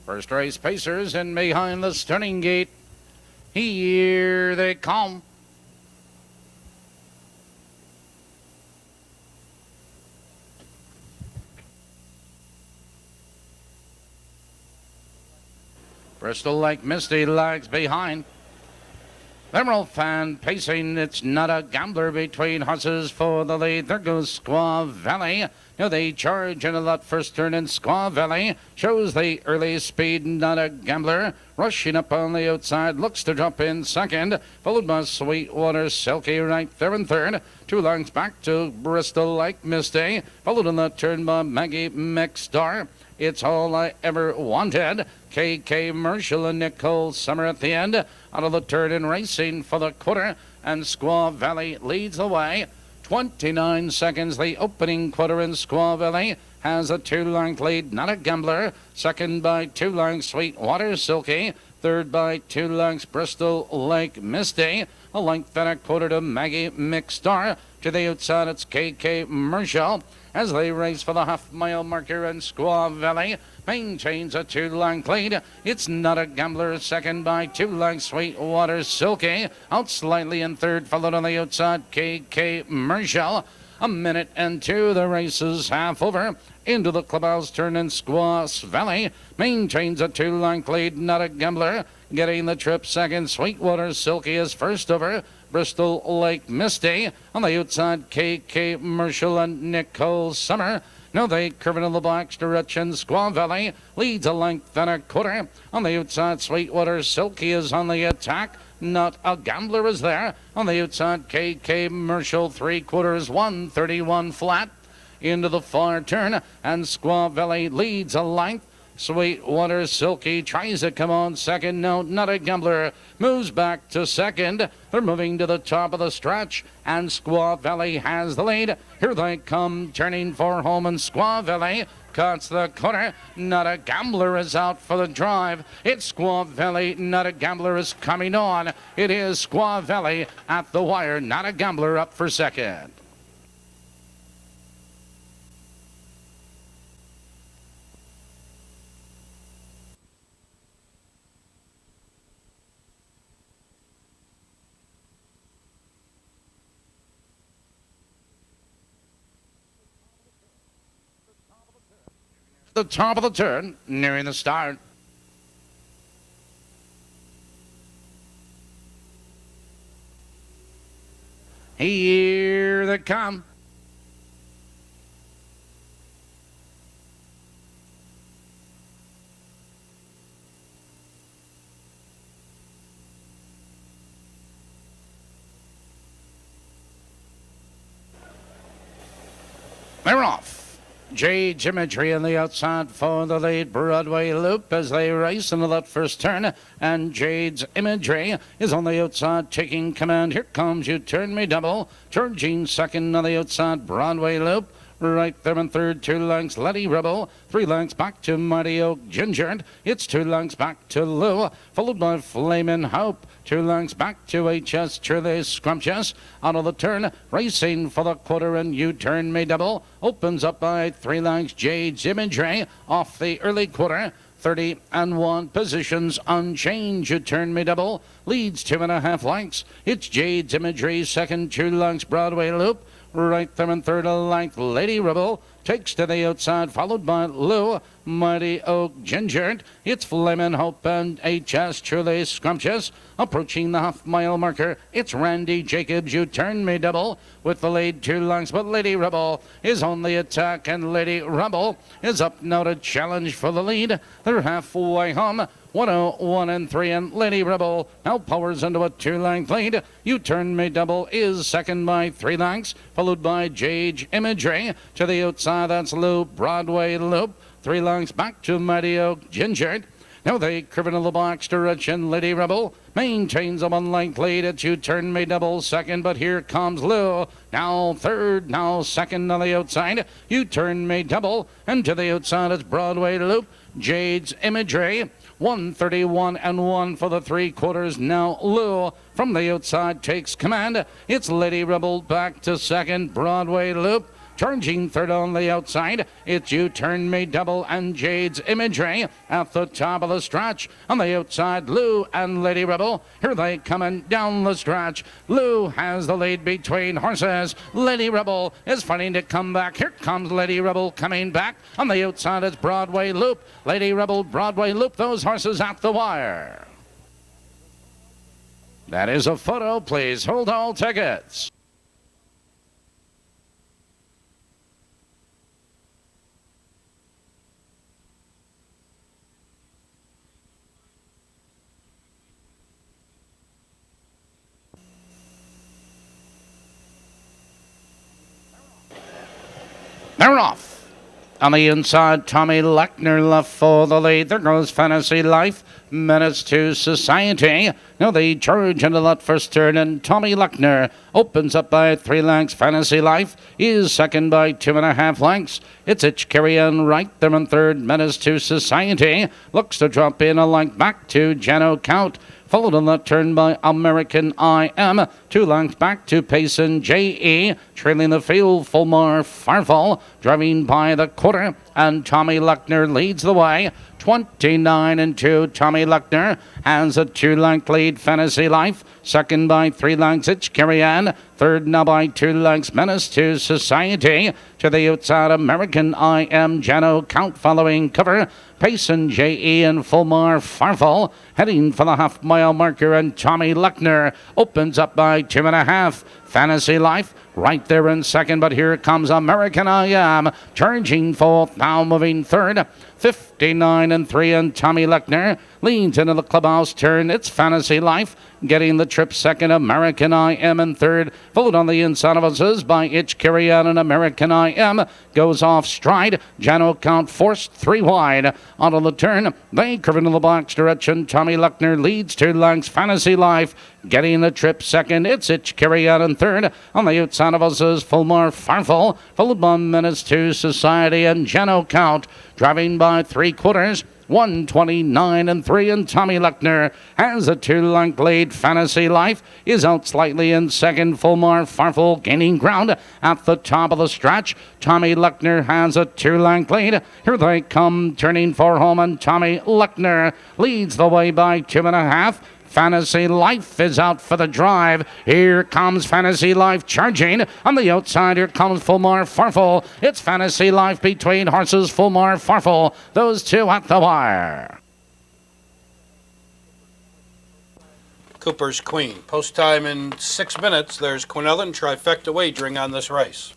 First race pacers in behind the starting gate. Here they come. Bristol Lake Misty lags behind. Emerald Fan pacing. It's Not a Gambler between horses for the lead. There goes Squaw Valley. Now they charge into that first turn, and Squaw Valley shows the early speed. Not a Gambler rushing up on the outside, looks to drop in second, followed by Sweetwater Silky right there in third. 2 lengths back to Bristol Lake Misty, followed in that turn by Maggie McStar. It's All I Ever Wanted. KK Marshall and Nicole Summer at the end. Out of the turn and racing for the quarter, and Squaw Valley leads the way. 29 seconds the opening quarter, and Squaw Valley has a 2-length lead. Not a Gambler. Second by 2 lengths Sweetwater Silky. Third by 2 lengths Bristol Lake Misty. A length and a quarter to Maggie McStar. To the outside it's KK Marshall as they race for the half-mile marker, and Squaw Valley maintains a 2-length lead. It's Not a Gambler, second by 2 lengths Sweetwater Silky. Out slightly in third, followed on the outside KK Marshall. A minute and 2, the race is half over. Into the clubhouse turn, and Squaw Valley maintains a 2-length lead. Not a Gambler getting the trip second. Sweetwater Silky is first over Bristol Lake Misty. On the outside, KK Marshall and Nicole Summer. Now they curve into the black direction. Squaw Valley leads a length and a quarter. On the outside, Sweetwater Silky is on the attack. Not a Gambler is there. On the outside, KK Marshall 3/4, 131 flat. Into the far turn, and Squaw Valley leads a length. Sweetwater Silky tries to come on second. No, Not a Gambler moves back to second. They're moving to the top of the stretch, and Squaw Valley has the lead. Here they come, turning for home, and Squaw Valley cuts the corner. Not a Gambler is out for the drive. It's Squaw Valley. Not a Gambler is coming on. It is Squaw Valley at the wire. Not a Gambler up for second. The top of the turn, nearing the start. Here they come. They're off. Jade's Imagery on the outside for the lead. Broadway Loop as they race into that first turn, and Jade's Imagery is on the outside taking command. Here comes You Turn Me Double. Turgene second on the outside. Broadway Loop right there in third. 2 lengths Letty Rebel. 3 lengths back to Mighty Oak Ginger. It's 2 lengths back to Lou, followed by Flamin' Hope. 2 lengths back to HS Truly Scrumptious. Out of the turn, racing for the quarter, and You Turn Me Double opens up by 3 lengths. Jade's Imagery off the early quarter. 30-1 positions unchanged. You Turn Me Double leads 2.5 lengths. It's Jade's Imagery second. 2 lengths Broadway Loop. Right there in third, a length Lady Rebel takes to the outside, followed by Lou, Mighty Oak Ginger. It's Flamin' Hope and HS Truly Scrumptious. Approaching the half-mile marker, it's Randy Jacobs. You Turn Me Double with the lead 2 lengths, but Lady Rebel is on the attack, and Lady Rebel is up now to challenge for the lead. They're halfway home. 101 3, and Lady Rebel now powers into a 2-length lead. You Turn Me Double is second by 3 lengths, followed by Jade's Imagery. To the outside, that's Lou, Broadway Loop. 3 lengths back to Mighty Oak Ginger. Now they curve into the box direction. Lady Rebel maintains a 1-length lead. It's You Turn Me Double second, but here comes Lou. Now third, now second on the outside. You Turn Me Double, and to the outside it's Broadway Loop. Jade's Imagery. 131-1 for the 3/4. Now Lou from the outside takes command. It's Lady Rebel back to second. Broadway Loop Charging third on the outside, it's You Turn Me Double and Jade's Imagery at the top of the stretch. On the outside, Lou and Lady Rebel. Here they coming down the stretch. Lou has the lead between horses. Lady Rebel is fighting to come back. Here comes Lady Rebel coming back. On the outside, it's Broadway Loop. Lady Rebel, Broadway Loop, those horses at the wire. That is a photo. Please hold all tickets. They're off. On the inside, Tommy Lechner left for the lead. There goes Fantasy Life. Minutes to Society. Now they charge into that first turn, and Tommy Lechner opens up by 3 lengths. Fantasy Life is second by 2.5 lengths. It's Itchkerian right there in third. Minutes to Society looks to drop in a length back to Jano Count. Followed on that turn by American I Am. 2 lengths back to Payson J.E. Trailing the field, Fulmar Farfall. Driving by the quarter, and Tommy Lechner leads the way. 29 and 2. Tommy Lechner has a 2-length lead. Fantasy Life. Second by 3 lengths. Itchkerian. Third now by 2 lengths. Menace to Society. To the outside, American I Am. Jano Count following cover. Payson J.E. and Fulmar Farfall heading for the half-mile marker, and Tommy Lechner opens up by 2.5. Fantasy Life right there in second, but here comes American I Am charging fourth, now moving third. 59 and 3, and Tommy Lechner leads into the clubhouse turn. It's Fantasy Life getting the trip second. American I Am in third, followed on the inside of us by Itchkerian, and American I Am goes off stride. Jano Count forced 3 wide onto the turn. They curve into the box direction. Tommy Lechner leads 2 lengths. Fantasy Life getting the trip second. It's Itchkerian in third. On the outside of us is Fulmar Farfall, followed by Minutes to Society, and Jano Count driving by 3/4. 129 and 3, and Tommy Lechner has a 2-length lead. Fantasy Life is out slightly in second. Fulmar Farfall gaining ground at the top of the stretch. Tommy Lechner has a 2-length lead. Here they come turning for home, and Tommy Lechner leads the way by 2.5. Fantasy Life is out for the drive. Here comes Fantasy Life charging. On the outside, here comes Fulmar Farfall. It's Fantasy Life between horses. Fulmar Farfall. Those two at the wire. Cooper's Queen. Post time in 6 minutes. There's Quinella trifecta wagering on this race.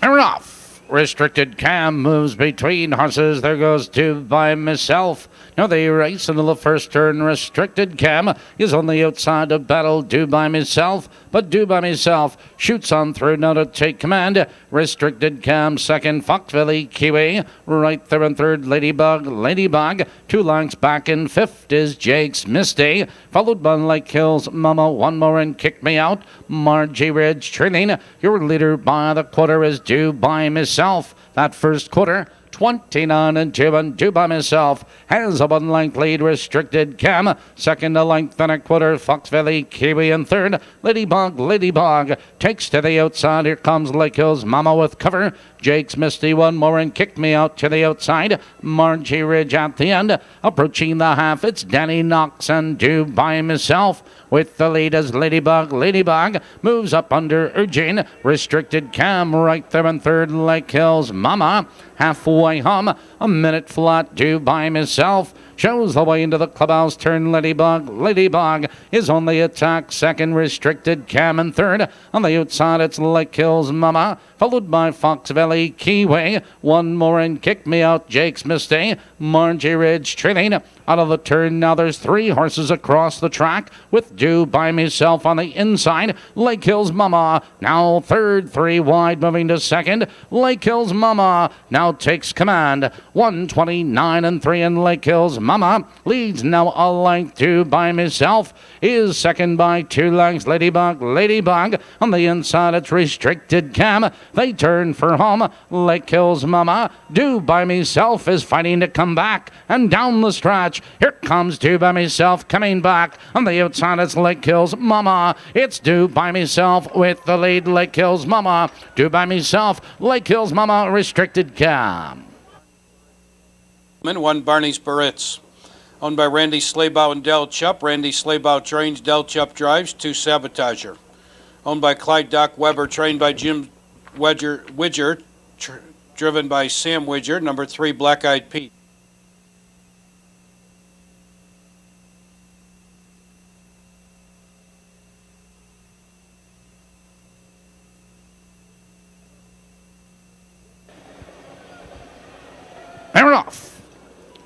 They're off. Restricted Cam moves between horses. There goes Do By Myself. Now they race into the first turn. Restricted Cam is on the outside of battle. Do By Myself, but Do By Myself shoots on through now to take command. Restricted Cam second. Fox Valley Kiwi right there in third. Ladybug 2 lengths back in fifth is Jake's Misty, followed by Lake Hills Mama. One more and Kick Me Out. Margie Ridge trailing. Your leader by the quarter is Do By Myself. That first quarter, 29 and 2, and Do By Myself has a 1-length lead. Restricted Cam second, a length and a quarter. Fox Valley Kiwi in third. Ladybug takes to the outside. Here comes Lake Hills Mama with cover. Jake's Misty one more and Kick Me Out to the outside. Margie Ridge at the end. Approaching the half, it's Danny Knox and Do By Myself with the lead as Ladybug moves up under urging. Restricted Cam right there in third. Lake Hills Mama halfway home. A minute flat. Do By Myself shows the way into the clubhouse turn. Ladybug is on the attack second. Restricted Cam in third. On the outside, it's Lake Hills Mama, followed by Fox Valley Kiwi. One more and Kick Me Out. Jake's Misty. Margie Ridge trailing. Out of the turn now, there's 3 horses across the track with Do By Myself on the inside. Lake Hills Mama now third, 3 wide, moving to second. Lake Hills Mama now takes command. 129 and 3, and Lake Hills Mama leads now a length. Do By Myself is second by 2 lengths. Ladybug on the inside, it's Restricted Cam. They turn for home. Lake Hills Mama, Do By Myself is fighting to come back, and down the stretch here comes Do By Myself coming back. On the outside, it's Lake Hills Mama. It's Do By Myself with the lead. Lake Hills Mama, Do By Myself, Lake Hills Mama, Restricted Cam. One Barney's Barrett's, owned by Randy Slaybaugh and Del Chupp. Randy Slaybaugh trains, Del Chupp drives. 2 Sabotager, owned by Clyde Doc Weber, trained by Jim Widger, driven by Sam Widger. Number 3 Black Eyed Pete. They're off.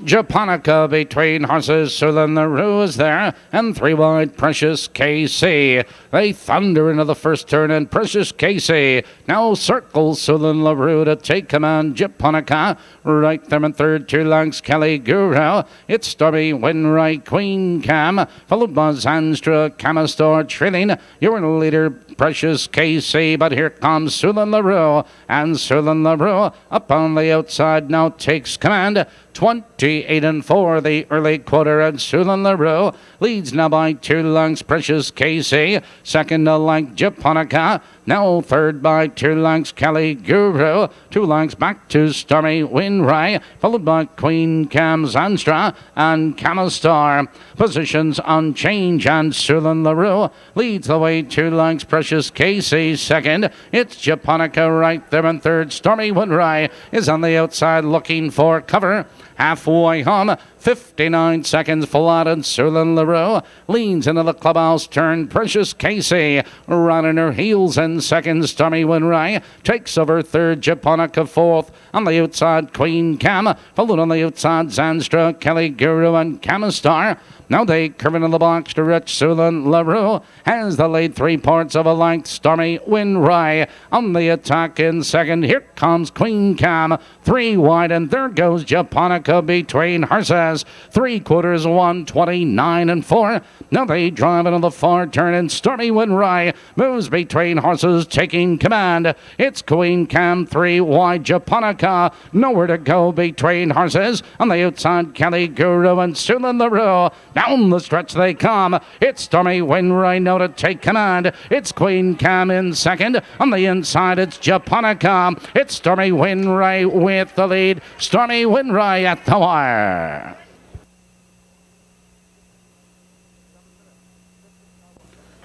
Japonica between horses. Sulin LaRue is there, and 3 wide, Precious KC. They thunder into the first turn, and Precious KC now circles Sulin LaRue to take command. Japonica right there in third, 2 lengths. Kelly Guru. It's Stormy Winright, Queen Cam, followed by Zanstra, Camastor, trailing your leader, Precious KC. But here comes Sulin LaRue, and Sulin LaRue up on the outside now takes command. 28 and 4, the early quarter, and Sulin LaRue leads now by 2 lengths. Precious KC, second a length Japonica, now third by 2 lengths. Kelly Guru, 2 lengths back to Stormy Winray, followed by Queen Cam, Zanstra, and Camastar. Positions on change, and Sulin LaRue leads the way 2 lengths. Precious KC second. It's Japonica right there in third. Stormy Winray is on the outside looking for cover. Halfway home, 59 seconds full out, and Sulin LaRue leans into the clubhouse turn. Precious KC running her heels in second. Stormy Winray takes over third. Japonica fourth. On the outside, Queen Cam, followed on the outside, Zanstra, Kelly Guru, and Camastar. Now they curve into the box to reach. Sulin LaRue has the lead 3 parts of a length. Stormy Winray on the attack in second. Here comes Queen Cam, 3 wide, and there goes Japonica between horses. 3/4, 129 and 4. Now they drive into the far turn, and Stormy Winray moves between horses, taking command. It's Queen Cam, 3 wide. Japonica nowhere to go between horses. On the outside, Kelly Guru and Sulin LaRue. Down the stretch they come. It's Stormy Winray now to take command. It's Queen Cam in second. On the inside, it's Japonica. It's Stormy Winray with the lead. Stormy Winray at the wire.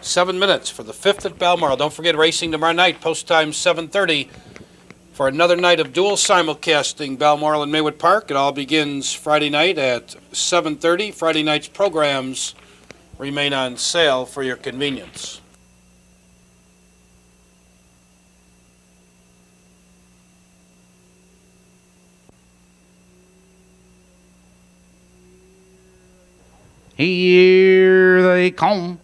7 minutes for the 5th at Balmoral. Don't forget racing tomorrow night, post time 7:30. For another night of dual simulcasting, Balmoral and Maywood Park. It all begins Friday night at 7:30. Friday night's programs remain on sale for your convenience. Here they come.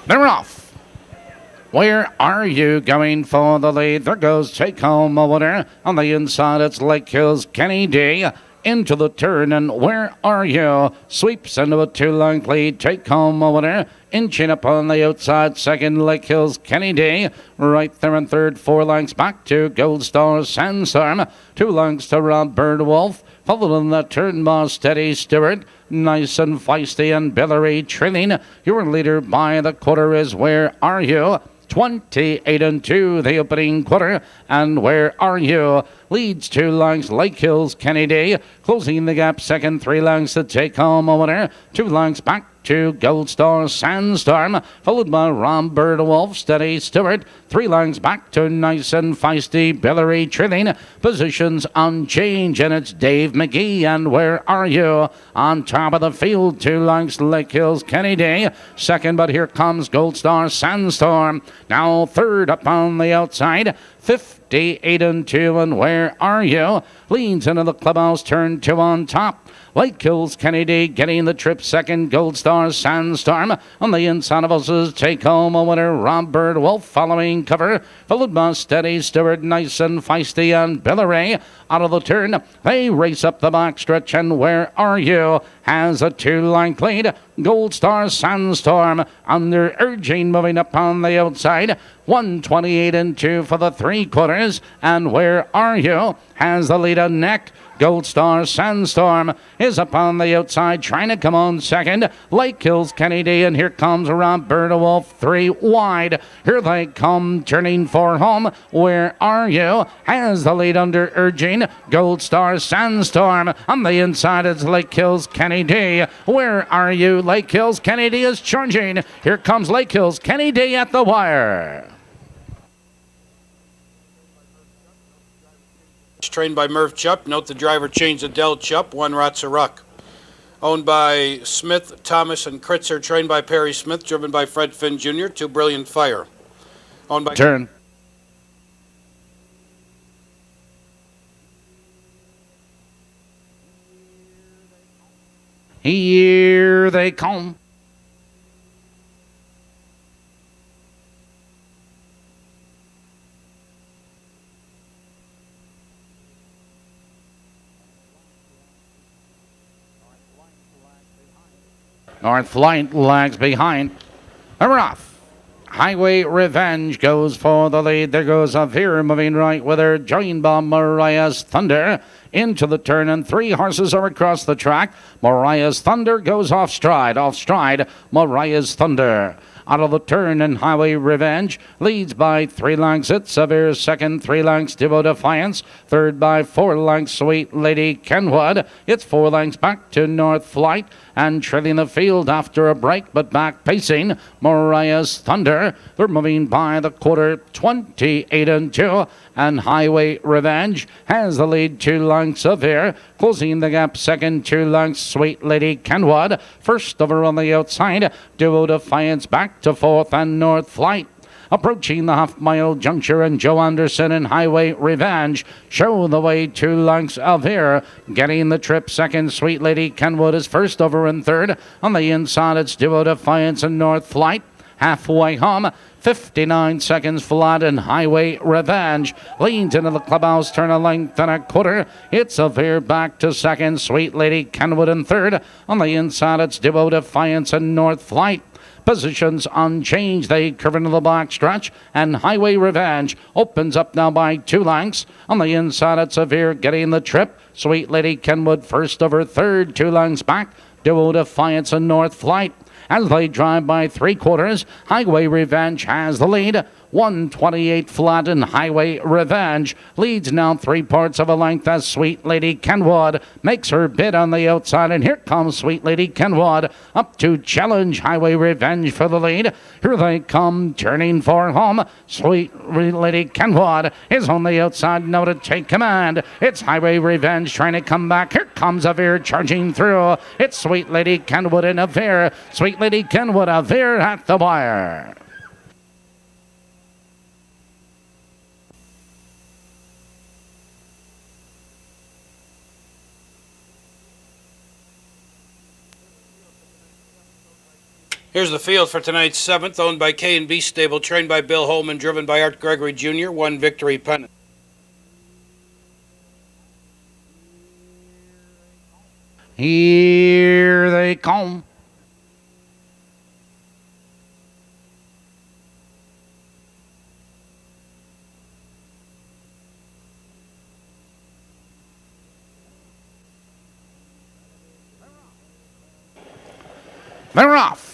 They're off. Where are you going for the lead? There goes Take Home a Winner. On the inside, it's Lake Hills Kenny D. Into the turn, and Where Are You? Sweeps into a 2-length lead. Take Home a Winner. Inching up on the outside, second, Lake Hills Kenny D. Right there in third, 4 lengths back to Gold Star Sandstorm. 2 lengths to Rob Birdwolf. Followed in the turn by Steady Stewart. Nice and feisty and Billary trailing. Your leader by the quarter is Where Are You? 28 and 2, the opening quarter, and Where Are You? leads 2 lengths. Lake Hills Kennedy closing the gap second, 3 lengths to take home a winner. 2 lengths back to Gold Star Sandstorm, followed by Robert Wolf, Steady Stewart. 3 lengths back to Nice and Feisty Billary Trilling. Positions unchanged, and it's Dave McGee. And Where Are You? On top of the field, 2 lengths Lake Hills Kennedy. Second, but here comes Gold Star Sandstorm. Now third up on the outside. 58 and 2, and Where Are You? Leans into the clubhouse, turn 2 on top. Lake Hills Kennedy getting the trip second. Gold Star Sandstorm on the inside of us take home a winner. Robert Wolf following cover, followed by Steady Stewart, Nice and Feisty, and Billary. Out of the turn, they race up the backstretch, and Where Are You? Has a 2-length lead. Gold Star Sandstorm under urging, moving up on the outside. 128 and 2 for the 3/4, and Where Are You? Has the lead on neck. Gold Star Sandstorm is up on the outside, trying to come on second. Lake Hills Kennedy, and here comes Robert Wolf, 3 wide. Here they come, turning for home. Where Are You? Has the lead under urging. Gold Star Sandstorm on the inside. It's Lake Hills Kennedy. Where Are You? Lake Hills Kennedy is charging. Here comes Lake Hills Kennedy at the wire. Trained by Murph Chupp. Note the driver changed to Del Chupp, 1 Ratzaruck. Owned by Smith, Thomas, and Kritzer. Trained by Perry Smith. Driven by Fred Finn Jr. 2 Brilliant Fire. Owned by... Turn. Here they come. North Light lags behind. They're off. Highway Revenge goes for the lead. There goes Avir moving right with her, joined by Mariah's Thunder. Into the turn, and 3 horses are across the track. Mariah's Thunder goes off stride. Mariah's Thunder. Out of the turn, and Highway Revenge leads by 3 lengths. It's Severe second, 3 lengths Devo Defiance. Third by 4 lengths Sweet Lady Kenwood. It's 4 lengths back to North Flight, and trailing the field after a break, but back pacing Mariah's Thunder. They're moving by the quarter, 28 and 2, and Highway Revenge has the lead 2 lengths of here. Closing the gap second, 2 lengths Sweet Lady Kenwood. First over on the outside, Duo Defiance back to 4th, and North Flight. Approaching the half-mile juncture, and Joe Anderson and Highway Revenge show the way 2 lengths of here. Getting the trip second, Sweet Lady Kenwood is first over in third. On the inside, it's Duo Defiance and North Flight. Halfway home, 59 seconds flat, and Highway Revenge leans into the clubhouse, turn a length and a quarter. It's a veer back to second, Sweet Lady Kenwood in third. On the inside, it's Duo Defiance and North Flight. Positions unchanged. They curve into the back stretch, and Highway Revenge opens up now by 2 lengths. On the inside, it's Severe getting the trip. Sweet Lady Kenwood first over third, 2 lengths back. Duo Defiance and North Flight. As they drive by 3/4, Highway Revenge has the lead. 128 flat, and Highway Revenge leads now 3 parts of a length as Sweet Lady Kenwood makes her bid on the outside, and here comes Sweet Lady Kenwood up to challenge Highway Revenge for the lead. Here they come, turning for home. Sweet Lady Kenwood is on the outside now to take command. It's Highway Revenge trying to come back. Here comes Avir charging through. It's Sweet Lady Kenwood and Avir. Sweet Lady Kenwood, Avir at the wire. Here's the field for tonight's 7th, owned by K&B Stable, trained by Bill Holman, driven by Art Gregory Jr., 1 Victory Pennant. Here they come. They're off.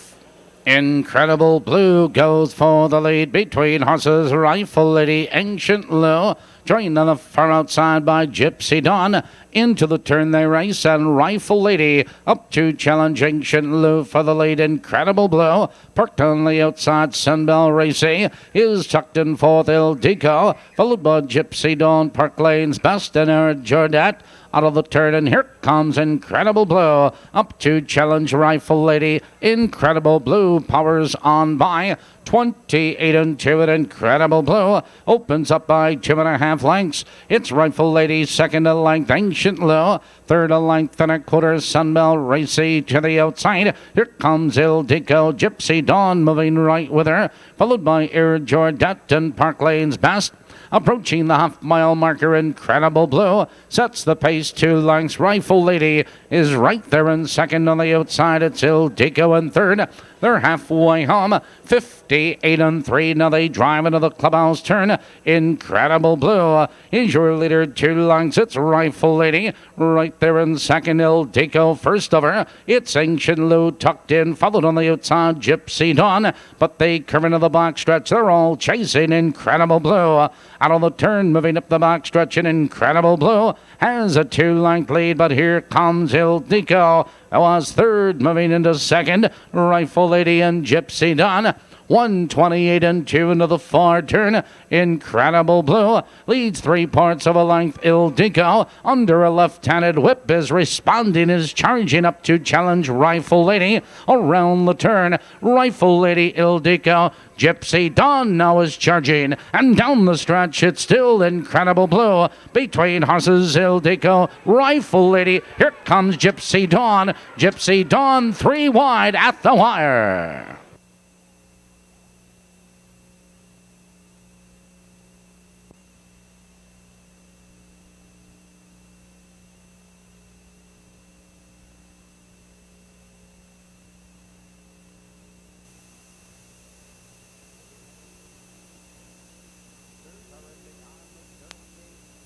Incredible Blue goes for the lead between horses Rifle Lady, Ancient Lou, joined on the far outside by Gypsy Dawn. Into the turn they race, and Rifle Lady up to challenge Ancient Lou for the lead. Incredible Blue parked on the outside. Sunbell Racy is tucked in fourth. Il Dico, followed by Gypsy Dawn. Park Lane's best in our Jordat. Out of the turn, and here comes Incredible Blue up to challenge Rifle Lady. Incredible Blue powers on by 28 and 2, and Incredible Blue opens up by 2.5 lengths. It's Rifle Lady second a length, Ancient Lou third a length and a quarter. Sunbell Racy to the outside. Here comes Il Dico, Gypsy Dawn moving right with her, followed by Ir Jordat and Park Lane's best. Approaching the half-mile marker, Incredible Blue sets the pace 2 lengths. Rifle Lady is right there in second on the outside. It's Il Dico in third. They're halfway home, 58 and 3. Now they drive into the clubhouse turn. Incredible Blue is your leader 2 lengths. It's Rifle Lady right there in second. Il Dico first over. It's Ancient Lou tucked in, followed on the outside Gypsy Dawn. But they curve into the box stretch. They're all chasing Incredible Blue. Out of the turn, moving up the box stretch, and Incredible Blue has a 2-length lead. But here comes Il Dico. That was third, moving into second. Rifle Lady and Gypsy Dawn. 128 and 2 into the far turn. Incredible Blue leads 3 parts of a length. Il Dico under a left-handed whip is responding, is charging up to challenge Rifle Lady around the turn. Rifle Lady, Il Dico, Gypsy Dawn now is charging, and down the stretch it's still Incredible Blue between horses Il Dico, Rifle Lady. Here comes Gypsy Dawn. Gypsy Dawn 3 wide at the wire.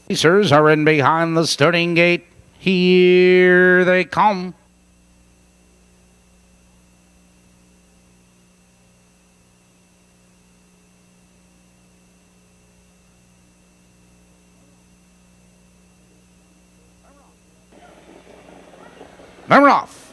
Racers are in behind the starting gate. Here they come. They're off.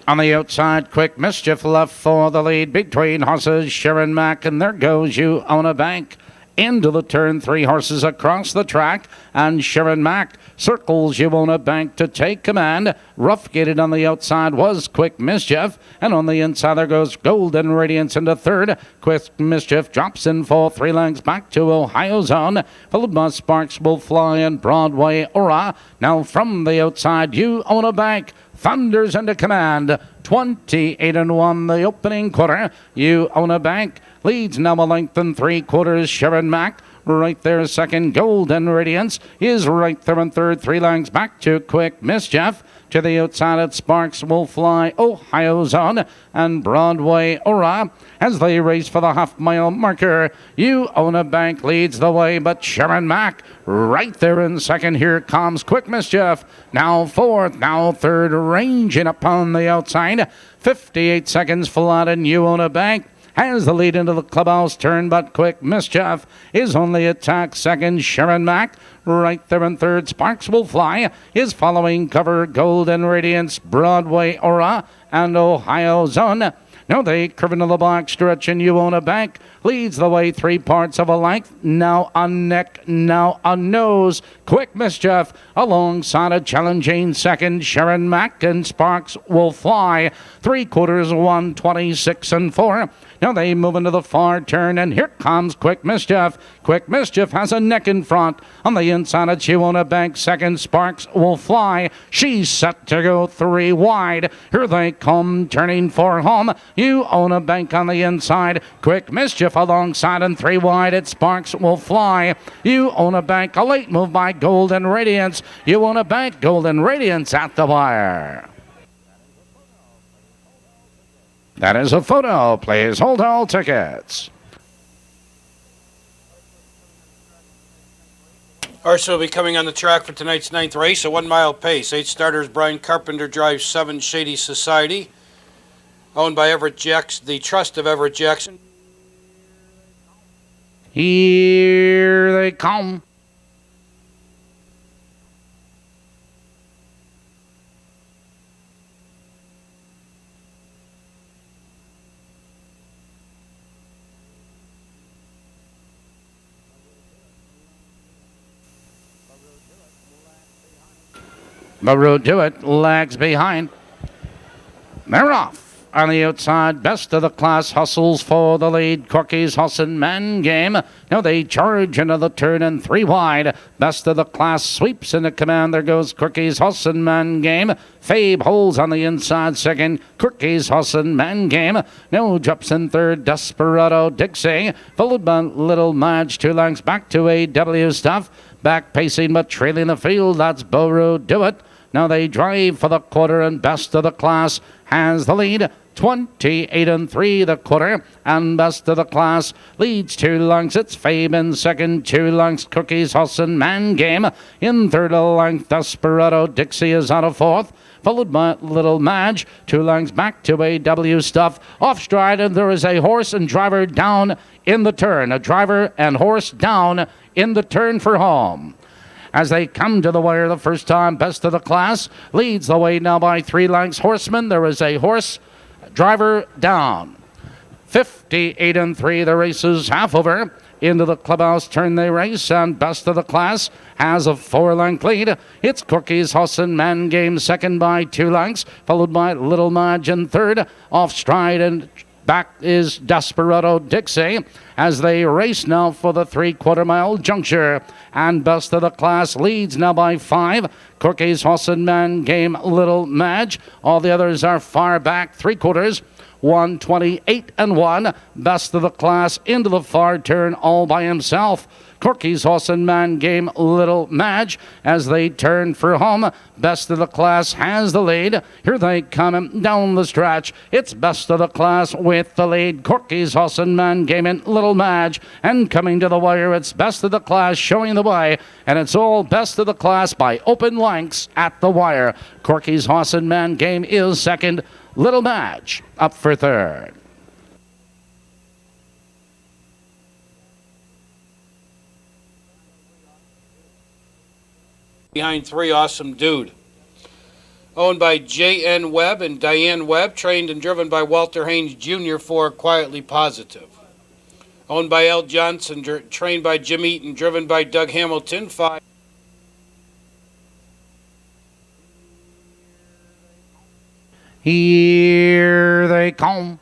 On the outside, Quick Mischief left for the lead between horses Sharon Mack, and there goes You Own a Bank. Into the turn, 3 horses across the track, and Sharon Mack circles You Own a Bank to take command. Rough gated on the outside was Quick Mischief, and on the inside there goes Golden Radiance into third. Quick Mischief drops in for 3 lengths back to Ohio Zone, followed by Sparks Will Fly and Broadway Aura. Now from the outside, You Own a Bank thunders into command. 28 and 1 the opening quarter. You Own a Bank leads now a length and 3/4. Sharon Mack right there second. Golden Radiance is right there in third. 3 lengths back to Quick Mischief. To the outside at Sparks Will Fly, Ohio Zone, and Broadway Aura. As they race for the half-mile marker, You Own a Bank leads the way, but Sharon Mack right there in second. Here comes Quick Mischief. Now fourth, now third, ranging up on the outside. 58 seconds flat, and You Own a Bank has the lead into the clubhouse turn, but Quick Mischief is on the attack second. Sharon Mack right there in third. Sparks Will Fly is following cover. Golden Radiance, Broadway Aura, and Ohio Zone. Now they curve into the box stretch, and You Own a Bank leads the way 3 parts of a length. Now on neck, now on nose. Quick Mischief alongside a challenging second. Sharon Mack and Sparks Will Fly. 3/4, 126 and 4. Now they move into the far turn, and here comes Quick Mischief. Quick Mischief has a neck in front. On the inside, it's You Own a Bank second. Sparks Will Fly. She's set to go 3 wide. Here they come, turning for home. You Own a Bank on the inside. Quick Mischief alongside, and 3 wide. It's Sparks Will Fly. You Own a Bank. A late move by Golden Radiance. You Own a Bank. Golden Radiance at the wire. That is a photo. Please hold all tickets. Horse will be coming on the track for tonight's 9th race, a 1-mile pace. 8 starters, Brian Carpenter drives 7 Shady Society. Owned by Everett Jackson, the trust of Everett Jackson. Here they come. Maru Do It lags behind. They're off. On the outside, best of the class hustles for the lead. Corky's Hussin' Man Game. Now they charge into the turn and 3 wide. Best of the class sweeps into command. There goes Corky's Hussin' Man Game. Fabe holds on the inside second. Corky's Hussin' Man Game. Now drops in third. Desperado Dixie. Followed by Little Madge. 2 lengths back to AW Stuff. Back pacing but trailing the field. That's Maru Do It. Now they drive for the quarter and best of the class has the lead. 28-3 the quarter, and best of the class leads 2 lengths. It's Fabe in second, 2 lengths. Cookies Hussin' Man Game in third length. Desperado Dixie is out of fourth, followed by Little Madge. 2 lengths back to AW Stuff. Off stride, and there is a horse and driver down in the turn. A driver and horse down in the turn for home. As they come to the wire the first time, best of the class leads the way now by 3 lengths. Horseman, there is a horse driver down. 58-3, the race is half over. Into the clubhouse turn they race, and best of the class has a 4-length lead. It's Corky's Hussin' Man Game second by 2 lengths, followed by Little Madge in third. Off stride and back is Desperado Dixie as they race now for the 3/4 mile juncture. And best of the class leads now by 5. Corky's Hussin' Man Game, Little Madge. All the others are far back, 3/4. 128-1. Best of the class into the far turn all by himself. Corky's Hussin' Man Game, Little Madge as they turn for home. Best of the class has the lead. Here they come down the stretch. It's best of the class with the lead. Corky's Hussin' Man Game and Little Madge. And coming to the wire, it's best of the class showing the way. And it's all best of the class by open lengths at the wire. Corky's Hussin' Man Game is second. Little Madge up for third. Behind 3, Awesome Dude. Owned by J.N. Webb and Diane Webb, trained and driven by Walter Haynes Jr. for Quietly Positive. Owned by L. Johnson, trained by Jim Eaton, driven by Doug Hamilton. 5. Here they come.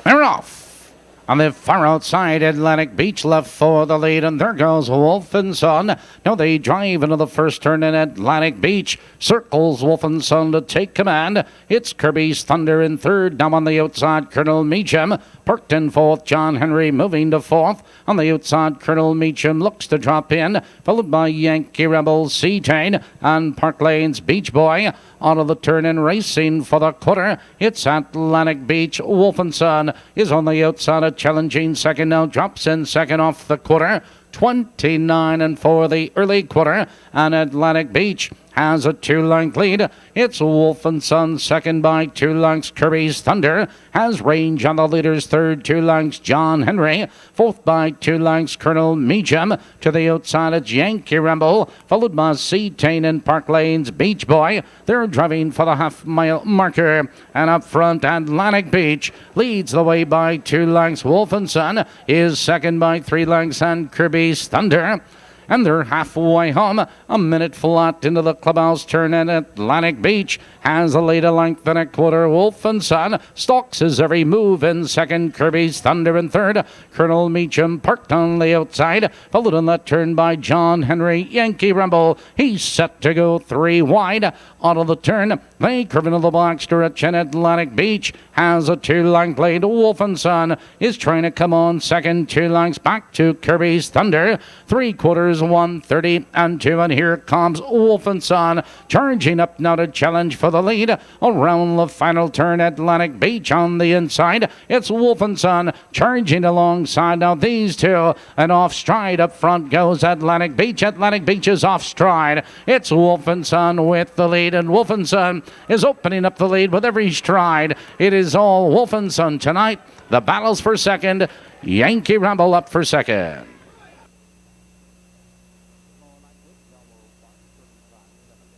They're off. On the far outside, Atlantic Beach left for the lead, and there goes Wolf and Son. Now they drive into the first turn, in Atlantic Beach circles Wolf and Son to take command. It's Kirby's Thunder in third. Now on the outside, Colonel Meacham. Parked in fourth, John Henry moving to fourth. On the outside, Colonel Meacham looks to drop in, followed by Yankee Rebel, Seatain, and Park Lane's Beach Boy. Out of the turn and racing for the quarter, it's Atlantic Beach. Wolf and Son is on the outside, a challenging second, now drops in second off the quarter. 29-4 the early quarter, and Atlantic Beach has a 2-length lead. It's Wolf and Son second by 2 lengths. Kirby's Thunder has range on the leaders third, 2 lengths. John Henry fourth by 2 lengths. Colonel Meacham to the outside, it's Yankee Ramble, followed by Seatain and Park Lane's Beach Boy. They're driving for the half-mile marker, and up front Atlantic Beach leads the way by 2 lengths. Wolf and Son is second by 3 lengths, and Kirby's Thunder, and they're halfway home. A minute flat into the clubhouse turn, and Atlantic Beach has a lead a length and a quarter. Wolf and Son stalks his every move in second. Kirby's Thunder in third. Colonel Meacham parked on the outside, followed on that turn by John Henry. Yankee Rumble, he's set to go 3 wide. Out of the turn, they curve into the box stretch, and Atlantic Beach has a 2-length lead. Wolf and Son is trying to come on second, 2 lengths back to Kirby's Thunder. 3/4 meters, 1:30 and 2. And here comes Wolf and Son charging up now to challenge for the lead. Around the final turn, Atlantic Beach on the inside. It's Wolf and Son charging alongside now these two. And off stride up front goes Atlantic Beach. Atlantic Beach is off stride. It's Wolf and Son with the lead. And Wolf and Son is opening up the lead with every stride. It is all Wolf and Son tonight. The battles for second. Yankee Ramble up for second.